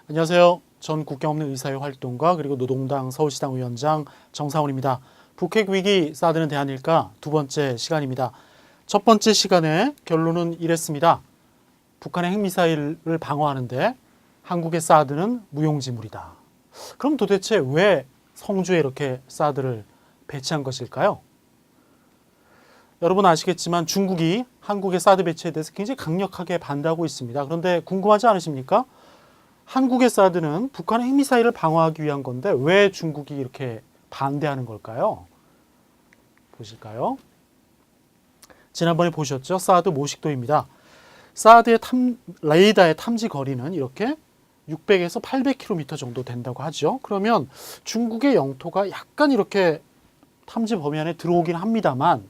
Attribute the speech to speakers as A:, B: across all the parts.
A: 안녕하세요. 전 국경 없는 의사의 활동가 그리고 노동당 서울시당 위원장 정상훈입니다. 북핵 위기 사드는 대안일까 두 번째 시간입니다. 첫 번째 시간의 결론은 이랬습니다. 북한의 핵미사일을 방어하는데 한국의 사드는 무용지물이다. 그럼 도대체 왜 성주에 이렇게 사드를 배치한 것일까요? 여러분 아시겠지만 중국이 한국의 사드 배치에 대해서 굉장히 강력하게 반대하고 있습니다. 그런데 궁금하지 않으십니까? 한국의 사드는 북한의 핵미사일을 방어하기 위한 건데 왜 중국이 이렇게 반대하는 걸까요? 보실까요? 지난번에 보셨죠? 사드 모식도입니다. 사드의 레이더의 탐지 거리는 이렇게 600에서 800km 정도 된다고 하죠. 그러면 중국의 영토가 약간 이렇게 탐지 범위 안에 들어오긴 합니다만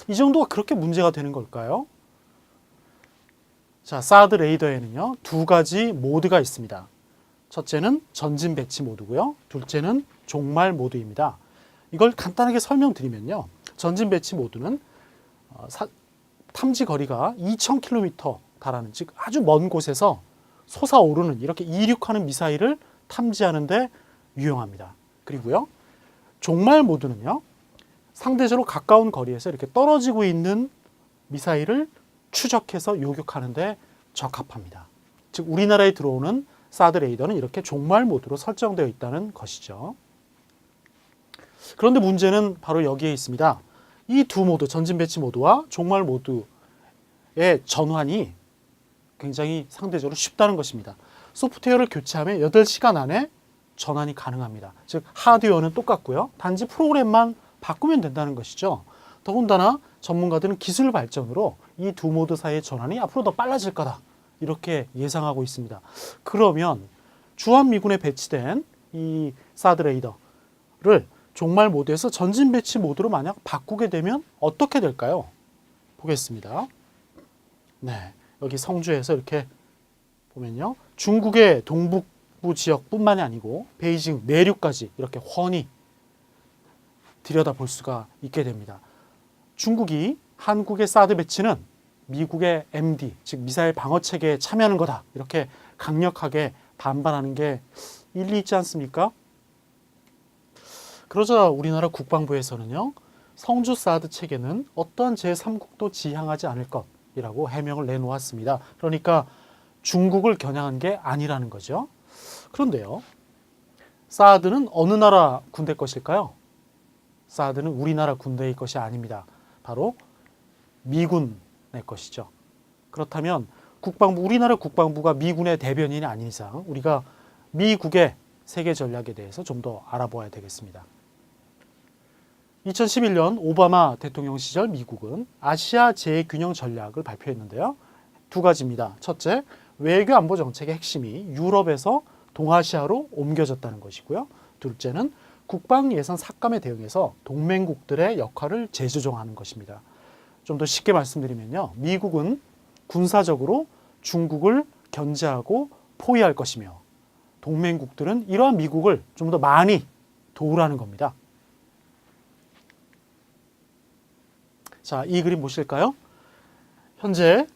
A: 이 정도가 그렇게 문제가 되는 걸까요? 자, 사드 레이더에는요, 두 가지 모드가 있습니다. 첫째는 전진 배치 모드고요. 둘째는 종말 모드입니다. 이걸 간단하게 설명드리면요. 전진 배치 모드는 탐지 거리가 2000km 달하는, 즉 아주 먼 곳에서 솟아오르는 이렇게 이륙하는 미사일을 탐지하는 데 유용합니다. 그리고요. 종말 모드는요. 상대적으로 가까운 거리에서 이렇게 떨어지고 있는 미사일을 추적해서 요격하는 데 적합합니다. 즉 우리나라에 들어오는 사드 레이더는 이렇게 종말 모드로 설정되어 있다는 것이죠. 그런데 문제는 바로 여기에 있습니다. 이 두 모드, 전진 배치 모드와 종말 모드의 전환이 굉장히 상대적으로 쉽다는 것입니다. 소프트웨어를 교체하면 8시간 안에 전환이 가능합니다. 즉 하드웨어는 똑같고요. 단지 프로그램만 바꾸면 된다는 것이죠. 더군다나 전문가들은 기술 발전으로 이 두 모드 사이의 전환이 앞으로 더 빨라질 거다. 이렇게 예상하고 있습니다. 그러면 주한미군에 배치된 이 사드 레이더를 종말 모드에서 전진 배치 모드로 만약 바꾸게 되면 어떻게 될까요? 보겠습니다. 네, 여기 성주에서 이렇게 보면요. 중국의 동북부 지역뿐만이 아니고 베이징 내륙까지 이렇게 훤히 들여다볼 수가 있게 됩니다. 중국이 한국의 사드 배치는 미국의 MD, 즉 미사일 방어 체계에 참여하는 거다. 이렇게 강력하게 반발하는 게 일리 있지 않습니까? 그러자 우리나라 국방부에서는요. 성주 사드 체계는 어떠한 제3국도 지향하지 않을 것이라고 해명을 내놓았습니다. 그러니까 중국을 겨냥한 게 아니라는 거죠. 그런데요. 사드는 어느 나라 군대 것일까요? 사드는 우리나라 군대의 것이 아닙니다. 바로 미군의 것이죠. 그렇다면 우리나라 국방부가 미군의 대변인이 아닌 이상 우리가 미국의 세계 전략에 대해서 좀 더 알아보아야 되겠습니다. 2011년 오바마 대통령 시절 미국은 아시아 재균형 전략을 발표했는데요. 두 가지입니다. 첫째, 외교 안보 정책의 핵심이 유럽에서 동아시아로 옮겨졌다는 것이고요. 둘째는 국방 예산 삭감에 대응해서 동맹국들의 역할을 재조정하는 것입니다. 좀 더 쉽게 말씀드리면요. 미국은 군사적으로 중국을 견제하고 포위할 것이며 동맹국들은 이러한 미국을 좀 더 많이 도우라는 겁니다. 자, 이 그림 보실까요? 현재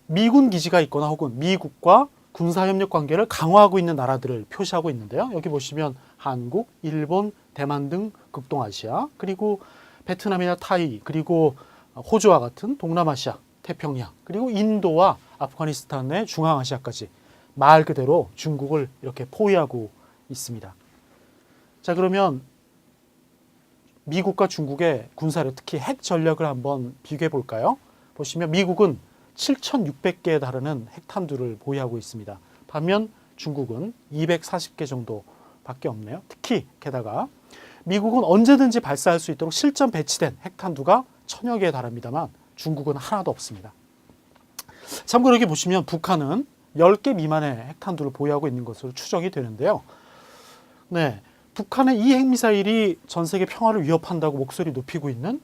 A: 미군 기지가 있거나 혹은 미국과 군사협력 관계를 강화하고 있는 나라들을 표시하고 있는데요. 여기 보시면 한국, 일본, 대만 등 극동아시아, 그리고 베트남이나 타이, 그리고 호주와 같은 동남아시아, 태평양, 그리고 인도와 아프가니스탄의 중앙아시아까지 말 그대로 중국을 이렇게 포위하고 있습니다. 자, 그러면 미국과 중국의 군사력, 특히 핵 전력을 한번 비교해 볼까요? 보시면 미국은 7,600개에 달하는 핵탄두를 보유하고 있습니다. 반면 중국은 240개 정도밖에 없네요. 특히 게다가 미국은 언제든지 발사할 수 있도록 실전 배치된 핵탄두가 1000여 개에 달합니다만 중국은 하나도 없습니다. 참고로 여기 보시면 북한은 10개 미만의 핵탄두를 보유하고 있는 것으로 추정이 되는데요. 네, 북한의 이 핵미사일이 전 세계 평화를 위협한다고 목소리 높이고 있는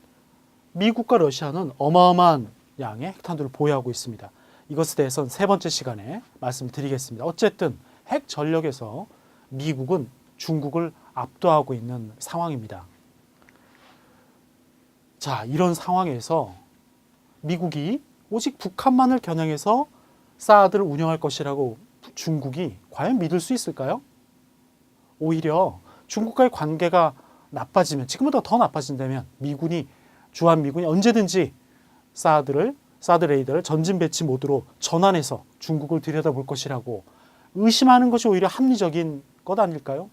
A: 미국과 러시아는 어마어마한 양의 핵탄두를 보유하고 있습니다. 이것에 대해서는 세 번째 시간에 말씀드리겠습니다. 어쨌든 핵 전력에서 미국은 중국을 압도하고 있는 상황입니다. 자, 이런 상황에서 미국이 오직 북한만을 겨냥해서 사드를 운영할 것이라고 중국이 과연 믿을 수 있을까요? 오히려 중국과의 관계가 나빠지면, 지금보다 더 나빠진다면 주한미군이 언제든지 사드 레이더를 전진 배치 모드로 전환해서 중국을 들여다볼 것이라고 의심하는 것이 오히려 합리적인 것 아닐까요?